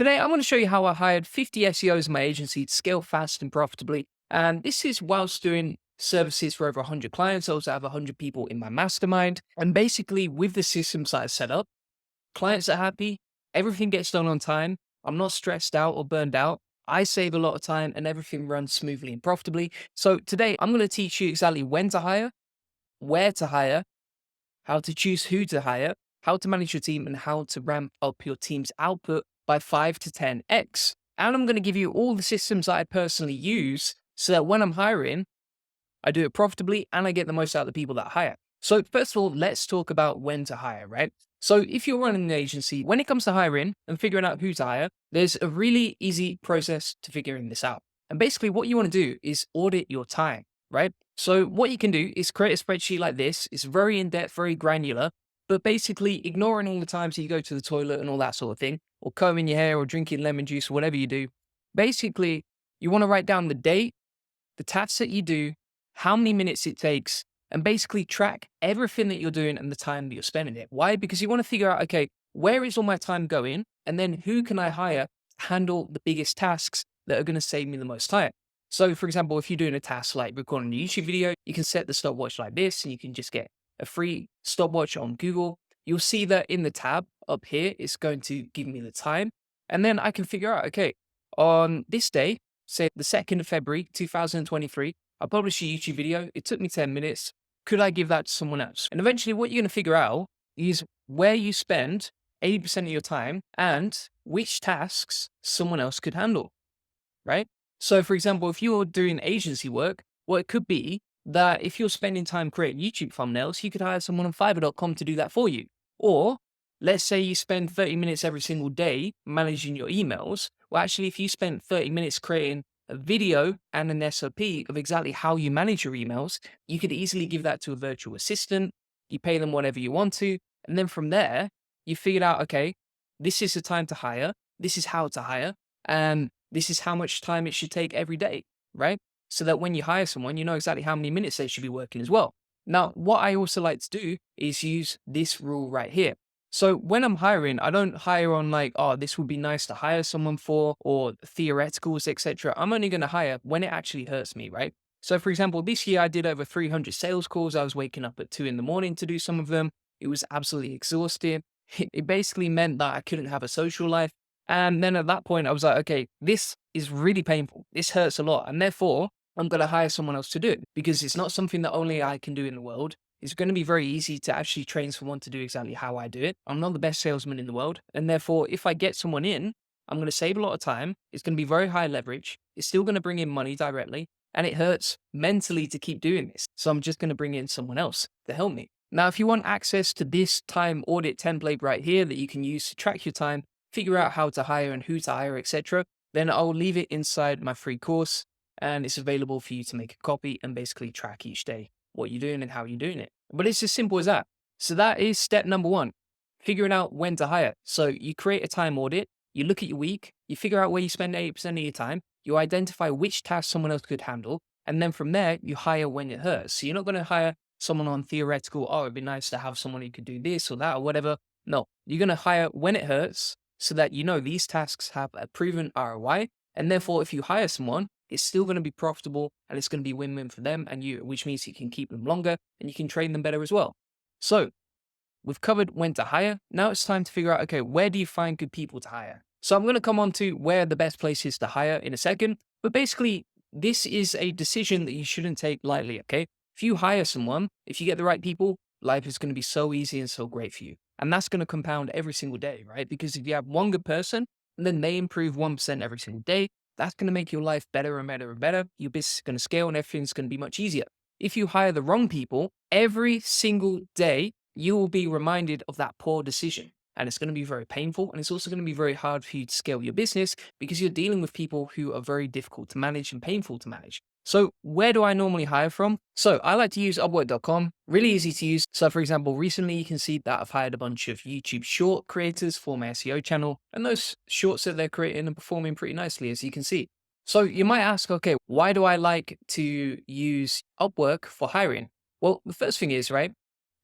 Today, I'm going to show you how I hired 50 SEOs in my agency to scale fast and profitably. And this is whilst doing services for over 100 clients. I also have 100 people in my mastermind. And basically, with the systems that I set up, clients are happy, everything gets done on time. I'm not stressed out or burned out. I save a lot of time and everything runs smoothly and profitably. So today, I'm going to teach you exactly when to hire, where to hire, how to choose who to hire, how to manage your team, and how to ramp up your team's output by 5 to 10x. And I'm going to give you all the systems that I personally use so that when I'm hiring, I do it profitably and I get the most out of the people that I hire. So, first of all, let's talk about when to hire, right? So, if you're running an agency, when it comes to hiring and figuring out who to hire, there's a really easy process to figuring this out. And basically, what you want to do is audit your time, right? So, what you can do is create a spreadsheet like this. It's very in depth, very granular, but basically ignoring all the times that you go to the toilet and all that sort of thing, or combing your hair or drinking lemon juice or whatever you do. Basically, you want to write down the date, the tasks that you do, how many minutes it takes, and basically track everything that you're doing and the time that you're spending it. Why? Because you want to figure out, okay, where is all my time going? And then who can I hire to handle the biggest tasks that are going to save me the most time? So, for example, if you're doing a task like recording a YouTube video, you can set the stopwatch like this and you can just get a free stopwatch on Google. You'll see that in the tab up here, it's going to give me the time. And then I can figure out, okay, on this day, say the 2nd of February, 2023, I published a YouTube video. It took me 10 minutes. Could I give that to someone else? And eventually, what you're going to figure out is where you spend 80% of your time and which tasks someone else could handle, right? So, for example, if you're doing agency work, well, it could be that if you're spending time creating YouTube thumbnails, you could hire someone on Fiverr.com to do that for you. Or let's say you spend 30 minutes every single day managing your emails. Well, actually, if you spent 30 minutes creating a video and an SOP of exactly how you manage your emails, you could easily give that to a virtual assistant. You pay them whatever you want to. And then from there, you figured out, okay, this is the time to hire. This is how to hire. And this is how much time it should take every day, right? So that when you hire someone, you know exactly how many minutes they should be working as well. Now, what I also like to do is use this rule right here. So when I'm hiring, I don't hire on like, oh, this would be nice to hire someone for, or theoreticals, etc. I'm only going to hire when it actually hurts me, right? So for example, this year I did over 300 sales calls. I was waking up at 2 in the morning to do some of them. It was absolutely exhausting. It basically meant that I couldn't have a social life. And then at that point, I was like, okay, this is really painful. This hurts a lot. And therefore, I'm going to hire someone else to do it because it's not something that only I can do in the world. It's going to be very easy to actually train someone to do exactly how I do it. I'm not the best salesman in the world. And therefore, if I get someone in, I'm going to save a lot of time. It's going to be very high leverage. It's still going to bring in money directly. And it hurts mentally to keep doing this. So I'm just going to bring in someone else to help me. Now, if you want access to this time audit template right here that you can use to track your time, figure out how to hire and who to hire, etc., then I'll leave it inside my free course and it's available for you to make a copy and basically track each day what you're doing and how you're doing it. But it's as simple as that. So that is step number one, figuring out when to hire. So you create a time audit, you look at your week, you figure out where you spend 80% of your time, you identify which task someone else could handle, and then from there, you hire when it hurts. So you're not going to hire someone on theoretical, oh, it'd be nice to have someone who could do this or that or whatever. No, you're going to hire when it hurts so that you know these tasks have a proven ROI. And therefore, if you hire someone, it's still going to be profitable and it's going to be win-win for them and you, which means you can keep them longer and you can train them better as well. So we've covered when to hire. Now it's time to figure out, okay, where do you find good people to hire? So I'm going to come on to where the best place is to hire in a second. But basically, this is a decision that you shouldn't take lightly, okay? If you hire someone, if you get the right people, life is going to be so easy and so great for you. And that's going to compound every single day, right? Because if you have one good person and then they improve 1% every single day, that's going to make your life better and better and better. Your business is going to scale and everything's going to be much easier. If you hire the wrong people, every single day, you will be reminded of that poor decision. And it's going to be very painful. And it's also going to be very hard for you to scale your business because you're dealing with people who are very difficult to manage and painful to manage. So where do I normally hire from? So I like to use Upwork.com, really easy to use. So for example, recently you can see that I've hired a bunch of YouTube short creators for my SEO channel, and those shorts that they're creating are performing pretty nicely, as you can see. So you might ask, okay, why do I like to use Upwork for hiring? Well, the first thing is, right,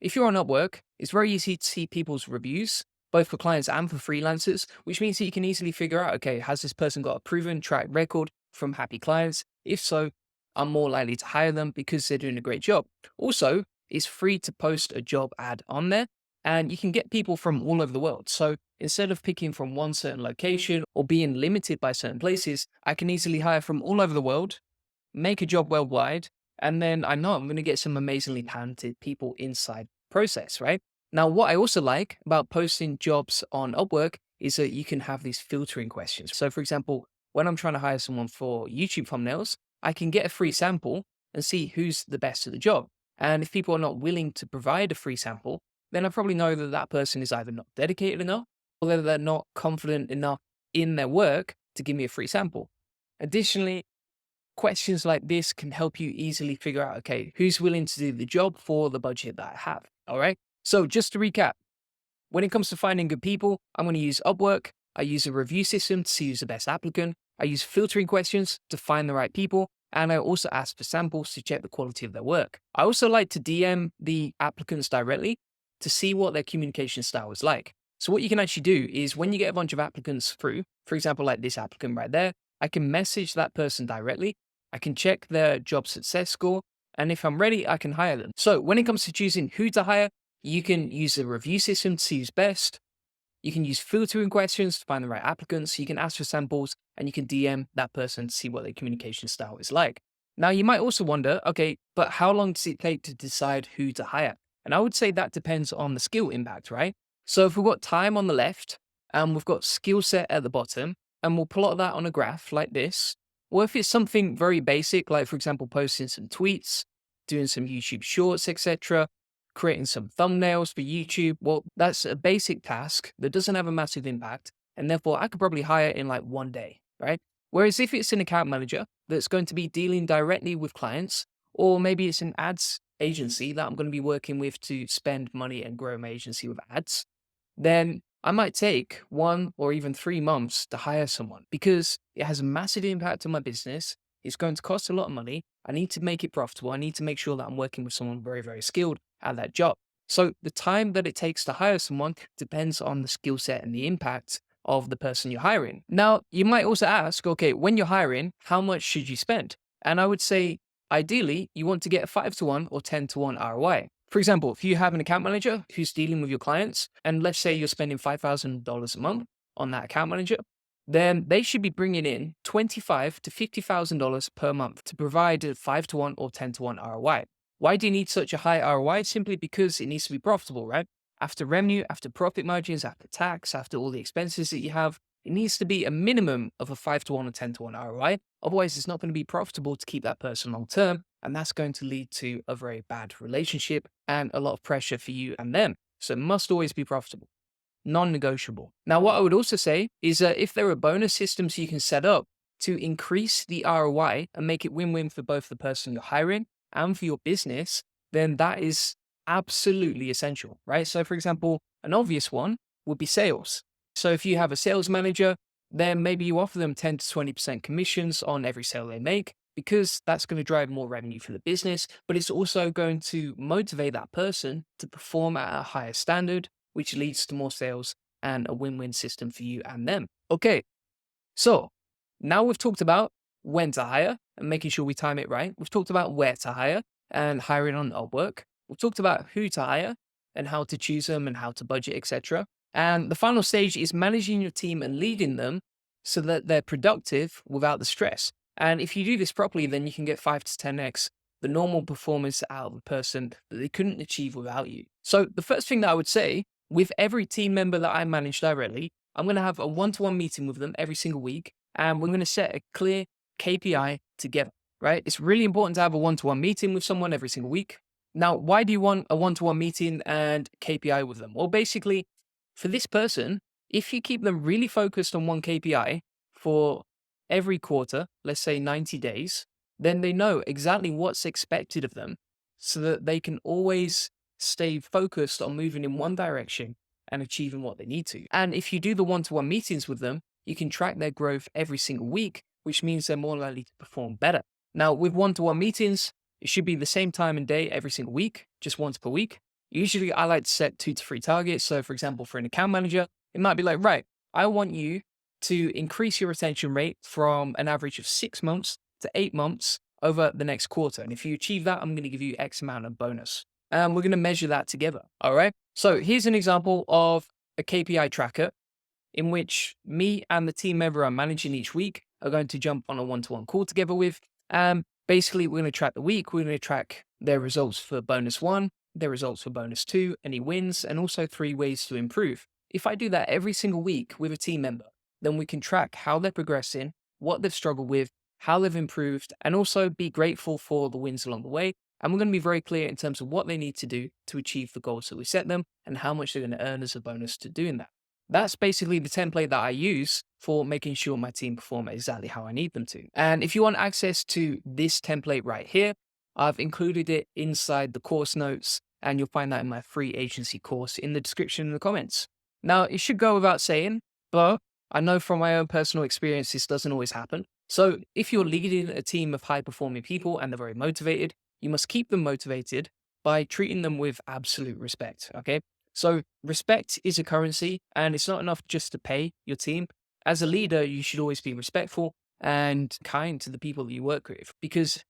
if you're on Upwork, it's very easy to see people's reviews, both for clients and for freelancers, which means that you can easily figure out, okay, has this person got a proven track record from happy clients? If so, I'm more likely to hire them because they're doing a great job. Also, it's free to post a job ad on there and you can get people from all over the world. So instead of picking from one certain location or being limited by certain places, I can easily hire from all over the world, make a job worldwide, and then I know I'm going to get some amazingly talented people inside the process, right? Now, what I also like about posting jobs on Upwork is that you can have these filtering questions. So, for example, when I'm trying to hire someone for YouTube thumbnails, I can get a free sample and see who's the best at the job. And if people are not willing to provide a free sample, then I probably know that that person is either not dedicated enough or that they're not confident enough in their work to give me a free sample. Additionally, questions like this can help you easily figure out, okay, who's willing to do the job for the budget that I have. All right. So just to recap, when it comes to finding good people, I'm going to use Upwork. I use a review system to see who's the best applicant. I use filtering questions to find the right people. And I also ask for samples to check the quality of their work. I also like to DM the applicants directly to see what their communication style is like. So what you can actually do is when you get a bunch of applicants through, for example, like this applicant right there, I can message that person directly. I can check their job success score. And if I'm ready, I can hire them. So when it comes to choosing who to hire, you can use a review system to see who's best. You can use filtering questions to find the right applicants. You can ask for samples and you can DM that person to see what their communication style is like. Now, you might also wonder, okay, but how long does it take to decide who to hire? And I would say that depends on the skill impact, right? So if we've got time on the left and we've got skill set at the bottom, and we'll plot that on a graph like this, or if it's something very basic, like for example, posting some tweets, doing some YouTube shorts, etc., creating some thumbnails for YouTube, well, that's a basic task that doesn't have a massive impact. And therefore, I could probably hire in like one day, right? Whereas if it's an account manager that's going to be dealing directly with clients, or maybe it's an ads agency that I'm going to be working with to spend money and grow my agency with ads, then I might take 1 or even 3 months to hire someone because it has a massive impact on my business. It's going to cost a lot of money. I need to make it profitable. I need to make sure that I'm working with someone very, very skilled at that job. So the time that it takes to hire someone depends on the skill set and the impact of the person you're hiring. Now, you might also ask, okay, when you're hiring, how much should you spend? And I would say, ideally, you want to get a 5-to-1 or 10-to-1 ROI. For example, if you have an account manager who's dealing with your clients, and let's say you're spending $5,000 a month on that account manager, then they should be bringing in $25,000 to $50,000 per month to provide a 5-to-1 or 10-to-1 ROI. Why do you need such a high ROI? Simply because it needs to be profitable, right? After revenue, after profit margins, after tax, after all the expenses that you have, it needs to be a minimum of a 5-to-1 or 10-to-1 ROI. Otherwise, it's not going to be profitable to keep that person long term. And that's going to lead to a very bad relationship and a lot of pressure for you and them. So it must always be profitable, non-negotiable. Now, what I would also say is that if there are bonus systems you can set up to increase the ROI and make it win-win for both the person you're hiring and for your business, then that is absolutely essential, right? So for example, an obvious one would be sales. So if you have a sales manager, then maybe you offer them 10 to 20% commissions on every sale they make, because that's going to drive more revenue for the business, but it's also going to motivate that person to perform at a higher standard, which leads to more sales and a win-win system for you and them. Okay, so now we've talked about when to hire and making sure we time it right. We've talked about where to hire and hiring on Upwork. We've talked about who to hire and how to choose them and how to budget, etc. And the final stage is managing your team and leading them so that they're productive without the stress. And if you do this properly, then you can get 5 to 10x the normal performance out of a person that they couldn't achieve without you. So the first thing that I would say, with every team member that I manage directly, I'm going to have a one-to-one meeting with them every single week, and we're going to set a clear KPI together, right? It's really important to have a one-to-one meeting with someone every single week. Now, why do you want a one-to-one meeting and KPI with them? Well, basically, for this person, if you keep them really focused on one KPI for every quarter, let's say 90 days, then they know exactly what's expected of them so that they can always stay focused on moving in one direction and achieving what they need to. And if you do the one-to-one meetings with them, you can track their growth every single week, which means they're more likely to perform better. Now, with one-to-one meetings, it should be the same time and day every single week, just once per week. Usually I like to set 2 to 3 targets. So for example, for an account manager, it might be like, right, I want you to increase your retention rate from an average of 6 months to 8 months over the next quarter. And if you achieve that, I'm going to give you X amount of bonus. And we're going to measure that together. All right. So here's an example of a KPI tracker in which me and the team member I'm managing each week are going to jump on a one-to-one call together with. Basically, we're going to track the week. We're going to track their results for bonus 1, their results for bonus 2, any wins, and also 3 ways to improve. If I do that every single week with a team member, then we can track how they're progressing, what they've struggled with, how they've improved, and also be grateful for the wins along the way. And we're going to be very clear in terms of what they need to do to achieve the goals that we set them and how much they're going to earn as a bonus to doing that. That's basically the template that I use for making sure my team perform exactly how I need them to. And if you want access to this template right here, I've included it inside the course notes, and you'll find that in my free agency course in the description in the comments. Now, it should go without saying, but I know from my own personal experience, this doesn't always happen. So if you're leading a team of high performing people and they're very motivated, you must keep them motivated by treating them with absolute respect. Okay. So respect is a currency, and it's not enough just to pay your team. As a leader, you should always be respectful and kind to the people that you work with, because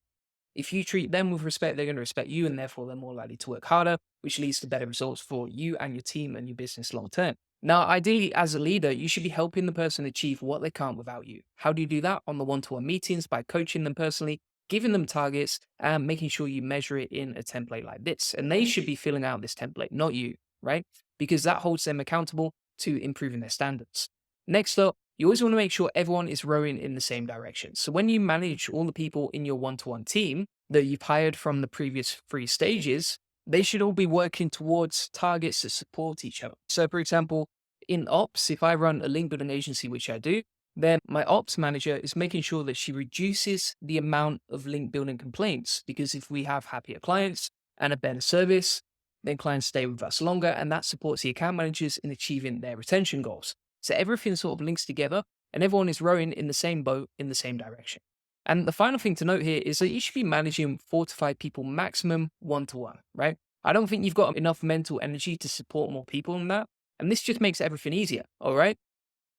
if you treat them with respect, they're going to respect you, and therefore they're more likely to work harder, which leads to better results for you and your team and your business long term. Now, ideally, as a leader, you should be helping the person achieve what they can't without you. How do you do that? On the one-to-one meetings, by coaching them personally, giving them targets, and making sure you measure it in a template like this. And they should be filling out this template, not you, right? Because that holds them accountable to improving their standards. Next up, you always want to make sure everyone is rowing in the same direction. So when you manage all the people in your one-to-one team that you've hired from the previous 3 stages, they should all be working towards targets that support each other. So for example, in ops, if I run a link building agency, which I do, then my ops manager is making sure that she reduces the amount of link building complaints, because if we have happier clients and a better service, then clients stay with us longer, and that supports the account managers in achieving their retention goals. So everything sort of links together, and everyone is rowing in the same boat in the same direction. And the final thing to note here is that you should be managing 4 to 5 people maximum one-to-one, right? I don't think you've got enough mental energy to support more people than that. And this just makes everything easier, all right?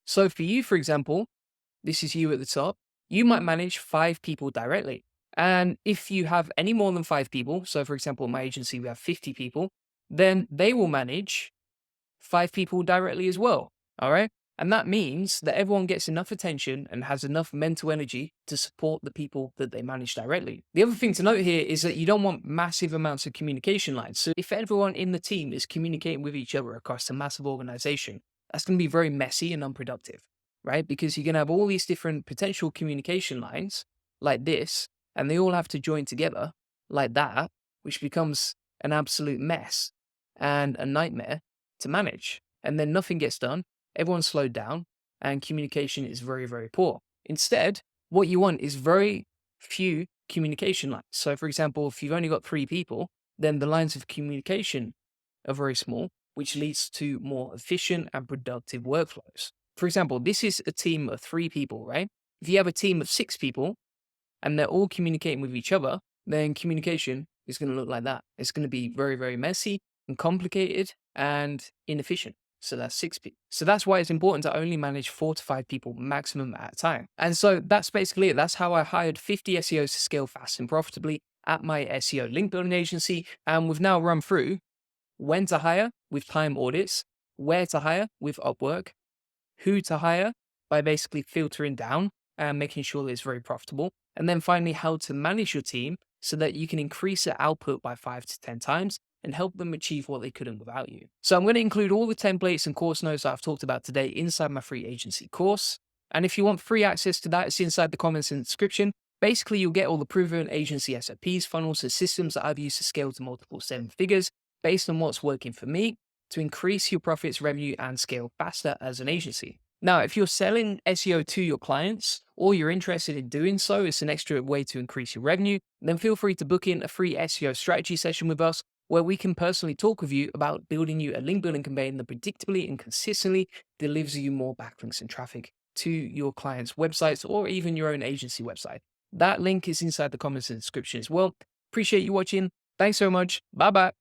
So for you, for example, this is you at the top, you might manage 5 people directly. And if you have any more than 5 people, so for example, in my agency, we have 50 people, then they will manage 5 people directly as well, all right? And that means that everyone gets enough attention and has enough mental energy to support the people that they manage directly. The other thing to note here is that you don't want massive amounts of communication lines. So if everyone in the team is communicating with each other across a massive organization, that's going to be very messy and unproductive, right? Because you're going to have all these different potential communication lines like this, and they all have to join together like that, which becomes an absolute mess and a nightmare to manage. And then nothing gets done. Everyone's slowed down and communication is very, very poor. Instead, what you want is very few communication lines. So for example, if you've only got 3 people, then the lines of communication are very small, which leads to more efficient and productive workflows. For example, this is a team of 3 people, right? If you have a team of 6 people and they're all communicating with each other, then communication is going to look like that. It's going to be very, very messy and complicated and inefficient. So that's 6 people. So that's why it's important to only manage 4 to 5 people maximum at a time. And so that's basically it. That's how I hired 50 SEOs to scale fast and profitably at my SEO link building agency. And we've now run through when to hire with time audits, where to hire with Upwork, who to hire by basically filtering down and making sure that it's very profitable. And then finally, how to manage your team so that you can increase their output by 5 to 10 times and help them achieve what they couldn't without you. So I'm going to include all the templates and course notes that I've talked about today inside my free agency course. And if you want free access to that, it's inside the comments and description. Basically, you'll get all the proven agency SOPs, funnels, and systems that I've used to scale to multiple 7 figures based on what's working for me to increase your profits, revenue, and scale faster as an agency. Now, if you're selling SEO to your clients or you're interested in doing so, it's an extra way to increase your revenue, then feel free to book in a free SEO strategy session with us where we can personally talk with you about building you a link building campaign that predictably and consistently delivers you more backlinks and traffic to your clients' websites or even your own agency website. That link is inside the comments and description as well. Appreciate you watching. Thanks so much. Bye-bye.